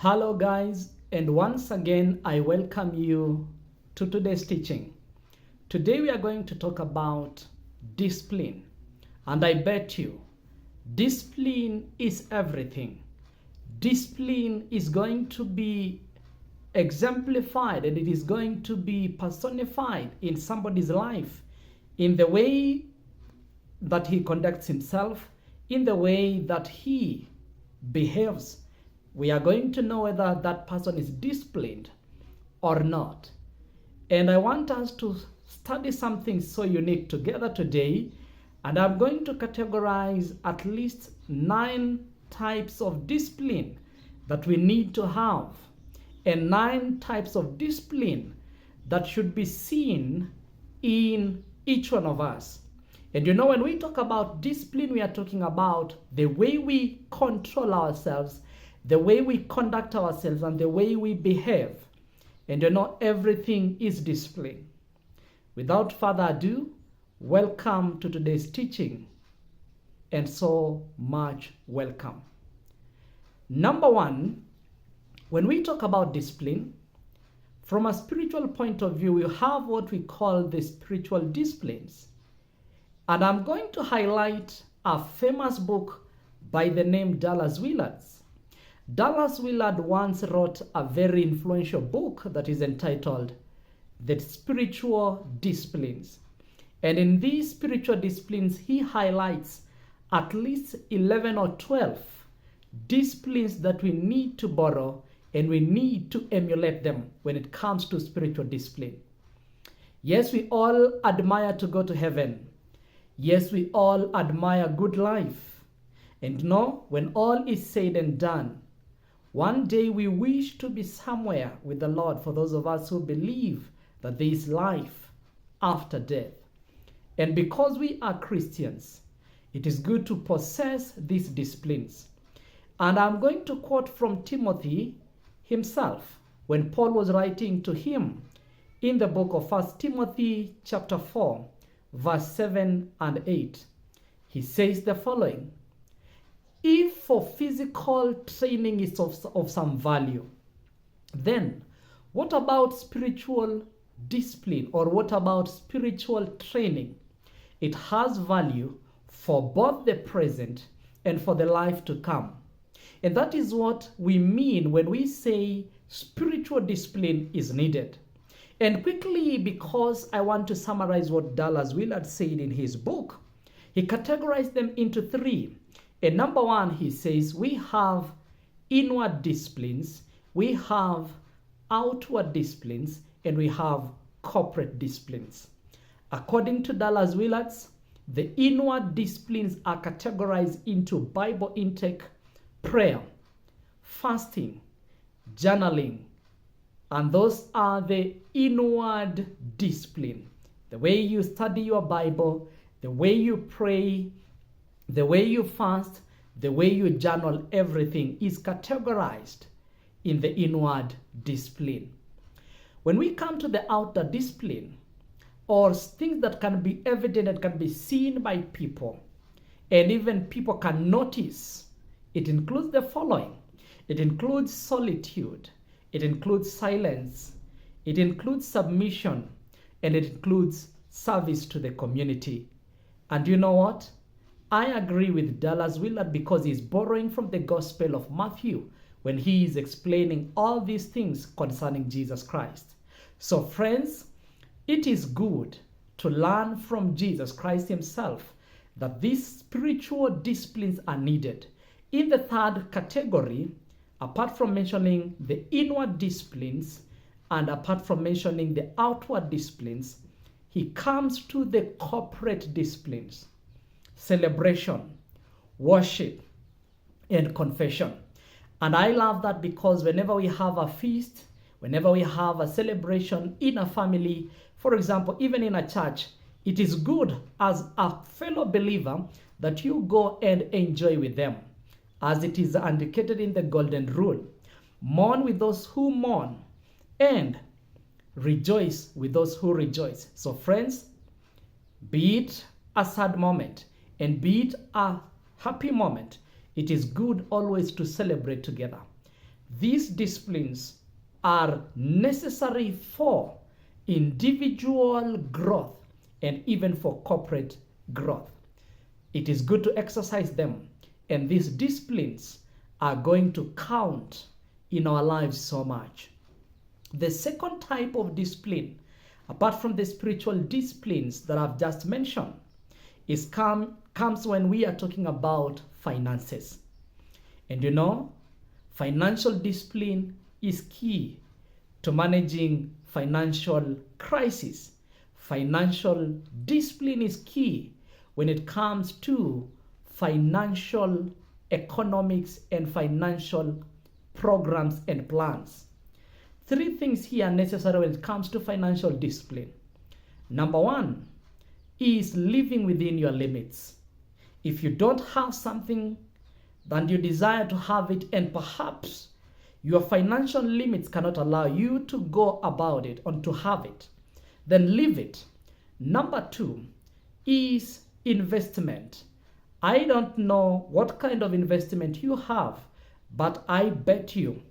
Hello guys, and once again I welcome you to today's teaching. Today we are going to talk about discipline, and I bet you discipline is everything. Discipline is going to be exemplified and it is going to be personified in somebody's life in the way that he conducts himself, in the way that he behaves. We are going to know whether that person is disciplined or not. And I want us to study something so unique together today. And I'm going to categorize at least 9 types of discipline that we need to have, and 9 types of discipline that should be seen in each one of us. And you know, when we talk about discipline, we are talking about the way we control ourselves, the way we conduct ourselves, and the way we behave. And you know, everything is discipline. Without further ado, welcome to today's teaching, and so much welcome. Number 1, when we talk about discipline, from a spiritual point of view, we have what we call the spiritual disciplines. And I'm going to highlight a famous book by the name Dallas Willard's. Dallas Willard once wrote a very influential book that is entitled The Spiritual Disciplines. And in these spiritual disciplines, he highlights at least 11 or 12 disciplines that we need to borrow and we need to emulate them when it comes to spiritual discipline. Yes, we all admire to go to heaven. Yes, we all admire good life. And no, when all is said and done, one day we wish to be somewhere with the Lord, for those of us who believe that there is life after death. And because we are Christians, it is good to possess these disciplines. And I'm going to quote from Timothy himself when Paul was writing to him in the book of 1 Timothy chapter 4, verse 7 and 8. He says the following: if for physical training is of some value, then what about spiritual discipline, or what about spiritual training? It has value for both the present and for the life to come. And that is what we mean when we say spiritual discipline is needed. And quickly, because I want to summarize what Dallas Willard said in his book, he categorized them into 3. And number 1, he says we have inward disciplines, we have outward disciplines, and we have corporate disciplines. According to Dallas Willard, the inward disciplines are categorized into Bible intake, prayer, fasting, journaling, and those are the inward discipline. The way you study your Bible, the way you pray, the way you fast, the way you journal, everything is categorized in the inward discipline. When we come to the outer discipline, or things that can be evident and can be seen by people, and even people can notice, it includes the following. It includes solitude, it includes silence, it includes submission, and it includes service to the community. And you know what? I agree with Dallas Willard because he's borrowing from the Gospel of Matthew when he is explaining all these things concerning Jesus Christ. So friends, it is good to learn from Jesus Christ himself that these spiritual disciplines are needed. In the 3rd category, apart from mentioning the inward disciplines and apart from mentioning the outward disciplines, he comes to the corporate disciplines: celebration, worship, and confession. And I love that because whenever we have a feast, whenever we have a celebration in a family, for example, even in a church, it is good as a fellow believer that you go and enjoy with them, as it is indicated in the golden rule. Mourn with those who mourn, and rejoice with those who rejoice. So friends, be it a sad moment and be it a happy moment, it is good always to celebrate together. these disciplines are necessary for individual growth and even for corporate growth. It is good to exercise them, and these disciplines are going to count in our lives so much. The second type of discipline, apart from the spiritual disciplines that I've just mentioned, comes when we are talking about finances. And you know, financial discipline is key to managing financial crisis. Financial discipline is key when it comes to financial economics and financial programs and plans. Three things here are necessary when it comes to financial discipline. Number one is living within your limits. If you don't have something, then you desire to have it, and perhaps your financial limits cannot allow you to go about it or to have it, then leave it. Number two is investment. I don't know what kind of investment you have, but I bet you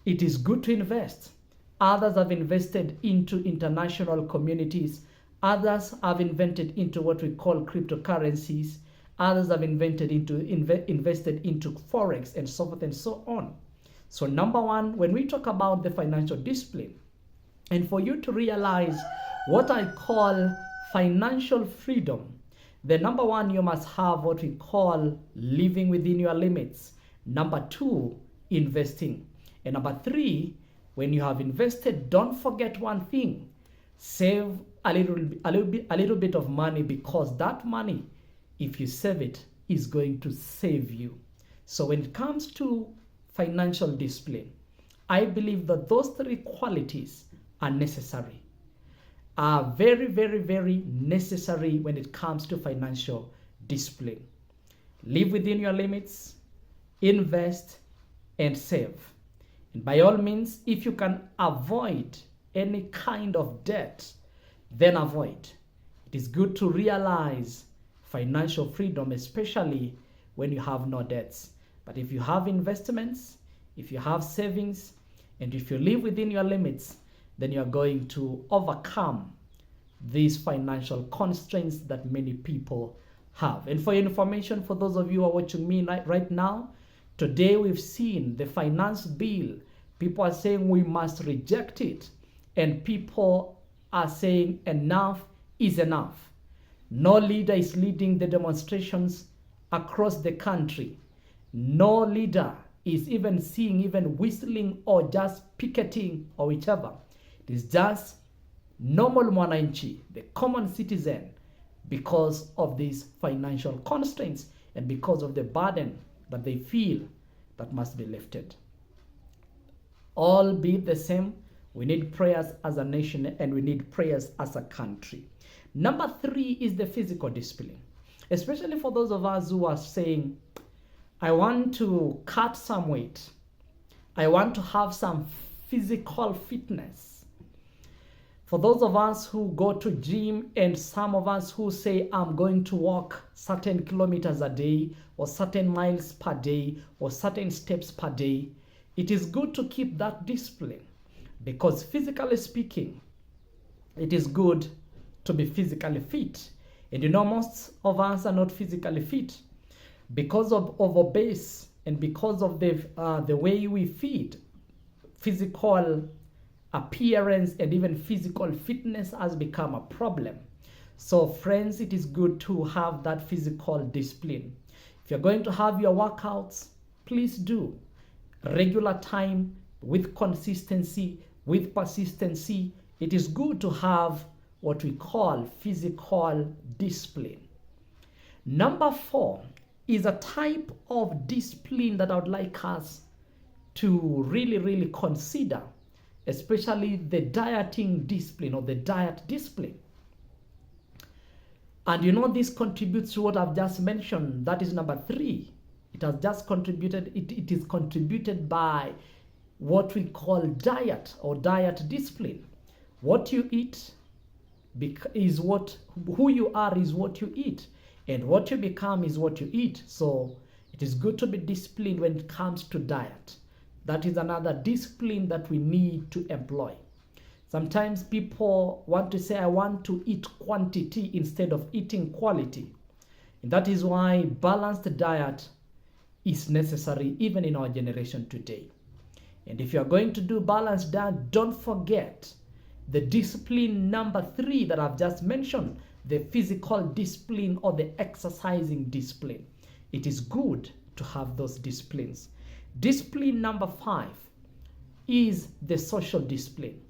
it is good to invest. Others have invested into international communities. Others have invested into what we call cryptocurrencies. Others have invested into forex and so forth and so on. So number one, when we talk about the financial discipline, and for you to realize what I call financial freedom, the number one, you must have what we call living within your limits. Number two, investing. And number three, when you have invested, don't forget one thing: save a little bit of money, because that money, if you save it, is going to save you. So when it comes to financial discipline, I believe that those three qualities are necessary, are very, very, very necessary when it comes to financial discipline. Live within your limits, invest, and save. And by all means, if you can avoid any kind of debt, then avoid. It is good to realize financial freedom, especially when you have no debts. But if you have investments, if you have savings, and if you live within your limits, then you're going to overcome these financial constraints that many people have. And for your information, for those of you who are watching me right now, today we've seen the finance bill. People are saying we must reject it, and people are saying enough is enough. No leader is leading the demonstrations across the country. No leader is even whistling or just picketing or whichever. It is just normal mwananchi, the common citizen, because of these financial constraints and because of the burden that they feel that must be lifted. All be the same, we need prayers as a nation and we need prayers as a country. Number three is the physical discipline, especially for those of us who are saying, I want to cut some weight. I want to have some physical fitness. For those of us who go to gym, and some of us who say, I'm going to walk certain kilometers a day or certain miles per day or certain steps per day, it is good to keep that discipline, because physically speaking, it is good to be physically fit. And you know, most of us are not physically fit because of obese and because of the way we feed. Physical appearance and even physical fitness has become a problem. So friends, it is good to have that physical discipline. If you're going to have your workouts, please do regular time, with consistency, with persistency. It is good to have what we call physical discipline. Number four is a type of discipline that I would like us to really consider, especially the dieting discipline or the diet discipline. And you know, this contributes to what I've just mentioned. That is number three. It has just contributed, it is contributed by what we call diet or diet discipline. What you eat is who you are is what you eat, and what you become is what you eat. So it is good to be disciplined when it comes to diet. That is another discipline that we need to employ. Sometimes people want to say, I want to eat quantity instead of eating quality. And that is why balanced diet is necessary even in our generation today. And if you are going to do balanced diet, don't forget the discipline number 3 that I've just mentioned, the physical discipline or the exercising discipline. It is good to have those disciplines. Discipline number 5 is the social discipline.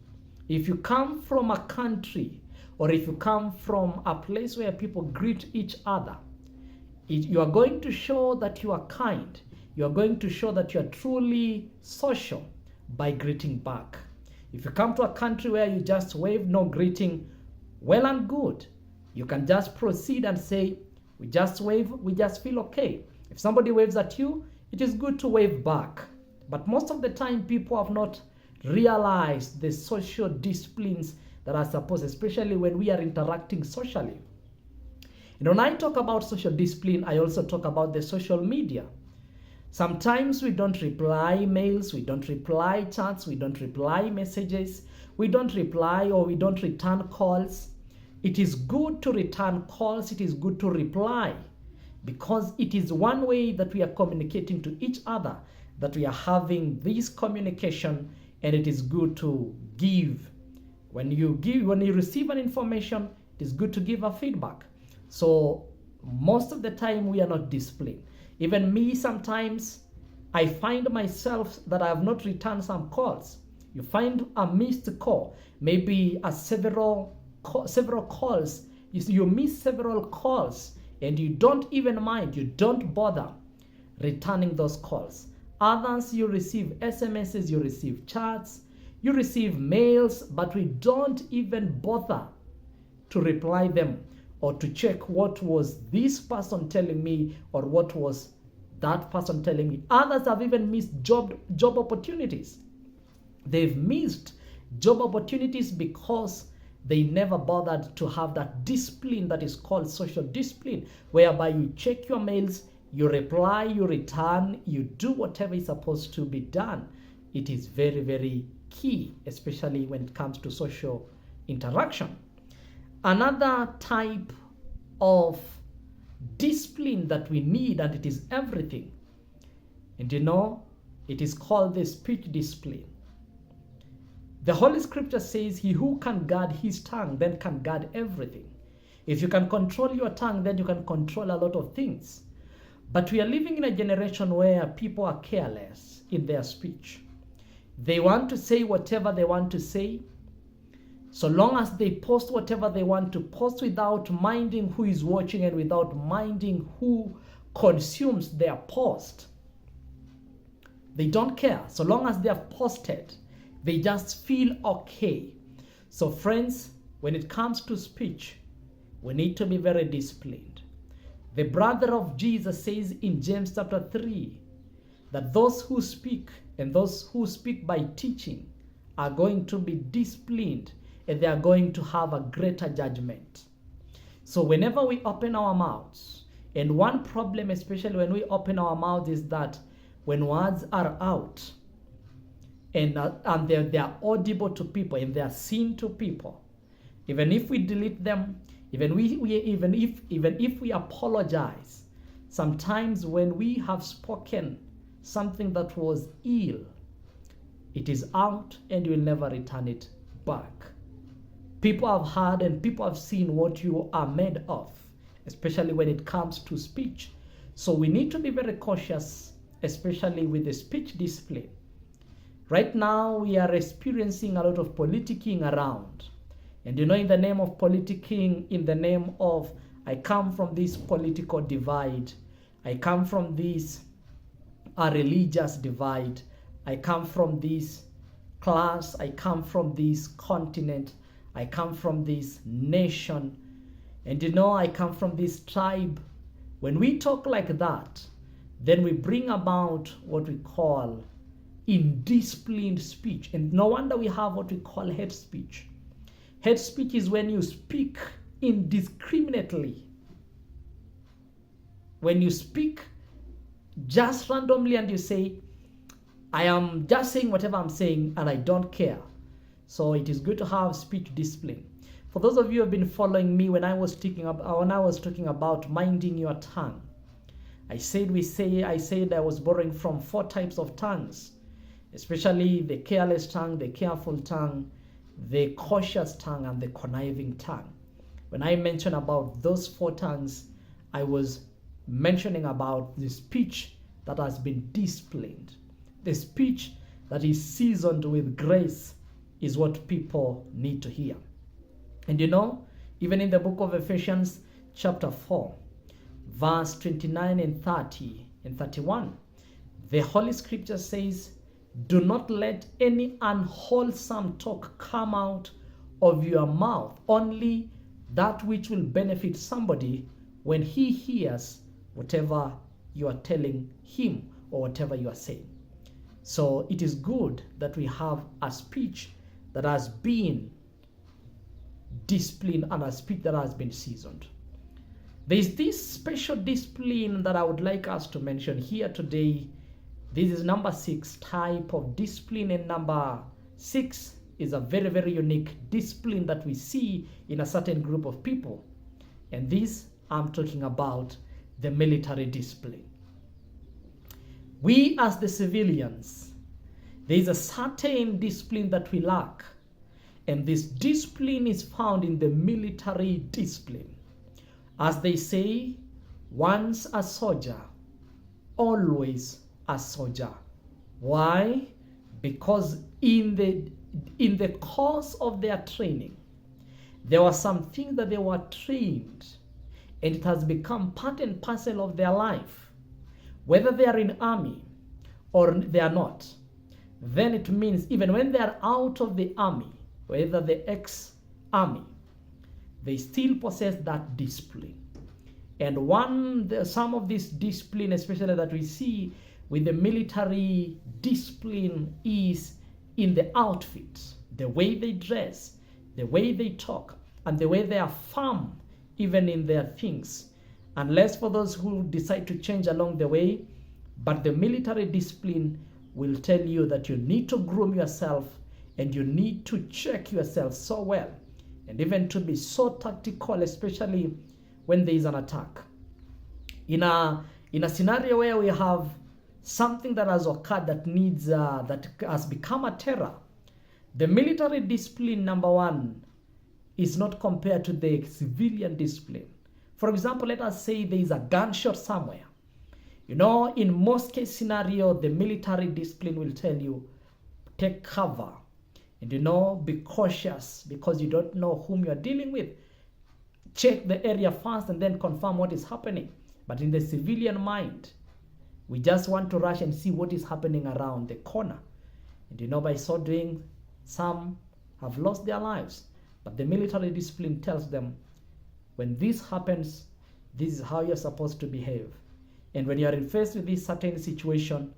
If you come from a country or if you come from a place where people greet each other, you are going to show that you are kind. You are going to show that you are truly social by greeting back. If you come to a country where you just wave, no greeting, well and good. You can just proceed and say, we just wave, we just feel okay. If somebody waves at you, it is good to wave back. But most of the time, people have not realized the social disciplines that are supposed, especially when we are interacting socially. And when I talk about social discipline, I also talk about the social media. Sometimes we don't reply emails, we don't reply chats, we don't reply messages, we don't reply or we don't return calls. It is good to return calls, it is good to reply, because it is one way that we are communicating to each other, that we are having this communication, and it is good to give. When you receive an information, it is good to give a feedback. So most of the time we are not disciplined. Even me, sometimes I find myself that I have not returned some calls. You find a missed call, maybe several calls. You miss several calls and you don't even mind, you don't bother returning those calls. Others, you receive SMSs, you receive chats, you receive mails, but we don't even bother to reply them or to check what was this person telling me or what was that person telling me. Others have even missed job opportunities. They've missed job opportunities because they never bothered to have that discipline that is called social discipline, whereby you check your mails, you reply, you return, you do whatever is supposed to be done. It is very, very key, especially when it comes to social interaction. Another type of discipline that we need, and it is everything, and it is called the speech discipline. The Holy Scripture says, he who can guard his tongue then can guard everything. If you can control your tongue, then you can control a lot of things. But we are living in a generation where people are careless in their speech. They want to say whatever they want to say, so long as they post whatever they want to post without minding who is watching and without minding who consumes their post. They don't care. So long as they have posted, they just feel okay. So friends, when it comes to speech, we need to be very disciplined. The brother of Jesus says in James chapter 3 that those who speak and those who speak by teaching are going to be disciplined, and they are going to have a greater judgment. So whenever we open our mouths, and one problem especially when we open our mouths is that when words are out and they are audible to people and they are seen to people, even if we delete them, even if we apologize, sometimes when we have spoken something that was ill, it is out and you will never return it back. People have heard and people have seen what you are made of, especially when it comes to speech. So we need to be very cautious, especially with the speech discipline. Right now, we are experiencing a lot of politicking around. And in the name of politicking, in the name of, I come from this political divide, I come from this religious divide, I come from this class, I come from this continent, I come from this nation, and I come from this tribe. When we talk like that, then we bring about what we call indisciplined speech. And no wonder we have what we call hate speech. Hate speech is when you speak indiscriminately. When you speak just randomly and you say, I am just saying whatever I'm saying and I don't care. So it is good to have speech discipline. For those of you who have been following me when I was talking about minding your tongue, I said I was borrowing from 4 types of tongues, especially the careless tongue, the careful tongue, the cautious tongue, and the conniving tongue. When I mentioned about those 4 tongues, I was mentioning about the speech that has been disciplined. The speech that is seasoned with grace is what people need to hear. And even in the book of Ephesians chapter 4, verse 29 and 30 and 31, the Holy Scripture says, "Do not let any unwholesome talk come out of your mouth, only that which will benefit somebody when he hears whatever you are telling him or whatever you are saying." So it is good that we have a speech that has been disciplined and a speech that has been seasoned. There is this special discipline that I would like us to mention here today. This is number 6 type of discipline, and number 6 is a very, very unique discipline that we see in a certain group of people. And this, I'm talking about the military discipline. We as the civilians, there is a certain discipline that we lack. And this discipline is found in the military discipline. As they say, once a soldier, always a soldier. Why? Because in the course of their training, there were some things that they were trained, and it has become part and parcel of their life. Whether they are in army or they are not, then it means even when they are out of the army, whether the ex-army, they still possess that discipline. And some of this discipline, especially that we see with the military discipline, is in the outfit, the way they dress, the way they talk, and the way they are firm even in their things. Unless for those who decide to change along the way, but the military discipline will tell you that you need to groom yourself and you need to check yourself so well, and even to be so tactical, especially when there is an attack. In a scenario where we have something that has occurred that has become a terror, the military discipline, number 1, is not compared to the civilian discipline. For example, let us say there is a gunshot somewhere. In most case scenario, the military discipline will tell you, take cover. And be cautious, because you don't know whom you're dealing with. Check the area first and then confirm what is happening. But in the civilian mind, we just want to rush and see what is happening around the corner. And by so doing, some have lost their lives. But the military discipline tells them, when this happens, this is how you're supposed to behave. And when you're faced with this certain situation,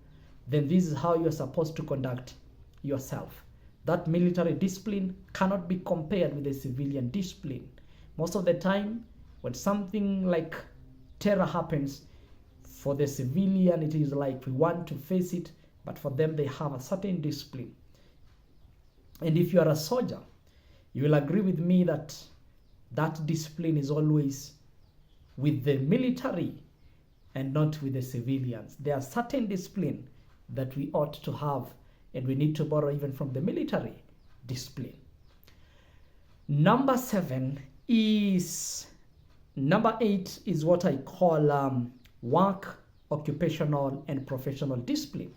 then this is how you're supposed to conduct yourself. That military discipline cannot be compared with the civilian discipline. Most of the time, when something like terror happens, for the civilian, it is like we want to face it, but for them, they have a certain discipline. And if you are a soldier, you will agree with me that that discipline is always with the military and not with the civilians. There are certain discipline that we ought to have, and we need to borrow even from the military discipline. Number 8 is what I call work, occupational, and professional discipline.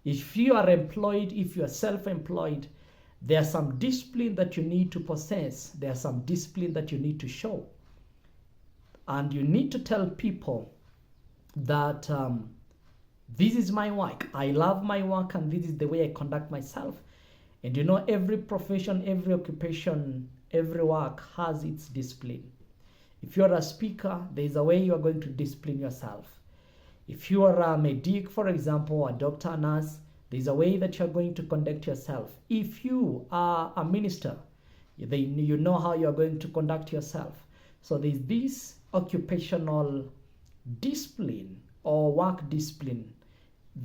If you are employed, if you are self-employed, there are some discipline that you need to possess. There are some discipline that you need to show. And you need to tell people that this is my work. I love my work, and this is the way I conduct myself. And every profession, every occupation, every work has its discipline. If you're a speaker, there is a way you are going to discipline yourself. If you are a medic, for example, a doctor, nurse, there is a way that you're going to conduct yourself. If you are a minister, you know how you're going to conduct yourself. So there's this occupational discipline or work discipline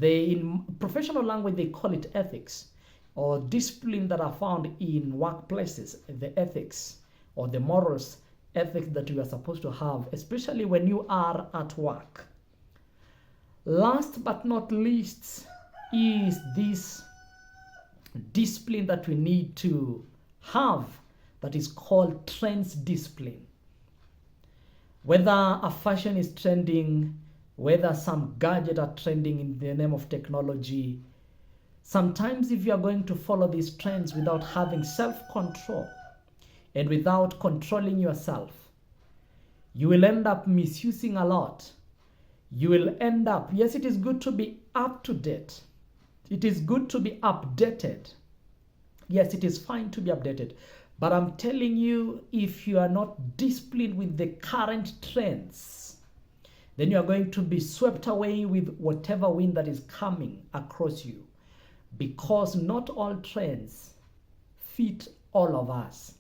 In professional language, they call it ethics or discipline that are found in workplaces, the ethics or the morals, ethics that you are supposed to have, especially when you are at work. Last but not least is this discipline that we need to have that is called trends discipline. Whether a fashion is trending, whether some gadget are trending in the name of technology, sometimes if you are going to follow these trends without having self-control and without controlling yourself, you will end up misusing a lot. You will end up, yes, it is good to be up to date. It is good to be updated. Yes, it is fine to be updated. But I'm telling you, if you are not disciplined with the current trends, then you are going to be swept away with whatever wind that is coming across you. Because not all trends fit all of us.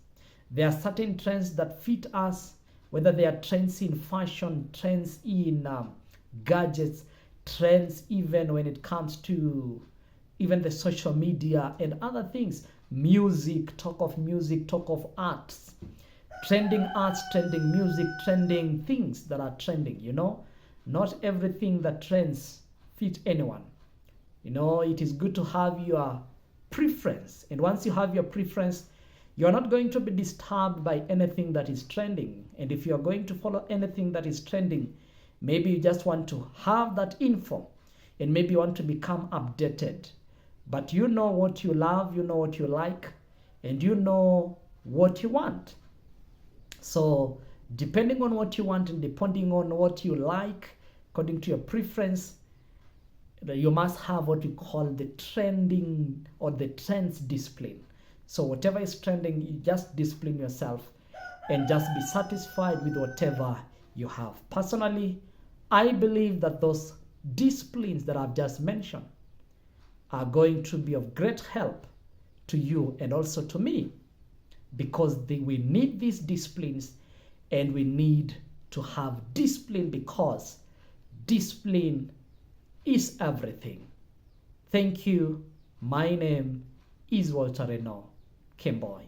There are certain trends that fit us, whether they are trends in fashion, trends in gadgets, trends even when it comes to even the social media and other things. Music, talk of arts, trending arts, trending music, trending things that are trending, Not everything that trends fit anyone. It is good to have your preference. And once you have your preference, you're not going to be disturbed by anything that is trending. And if you're going to follow anything that is trending, maybe you just want to have that info and maybe you want to become updated. But you know what you love, you know what you like, and you know what you want. So depending on what you want and depending on what you like, according to your preference, you must have what we call the trending or the trends discipline. So whatever is trending, you just discipline yourself and just be satisfied with whatever you have. Personally, I believe that those disciplines that I've just mentioned are going to be of great help to you and also to me, because we need these disciplines and we need to have discipline, because discipline is everything. Thank you. My name is 𝙎𝙪𝙗𝙨𝙚.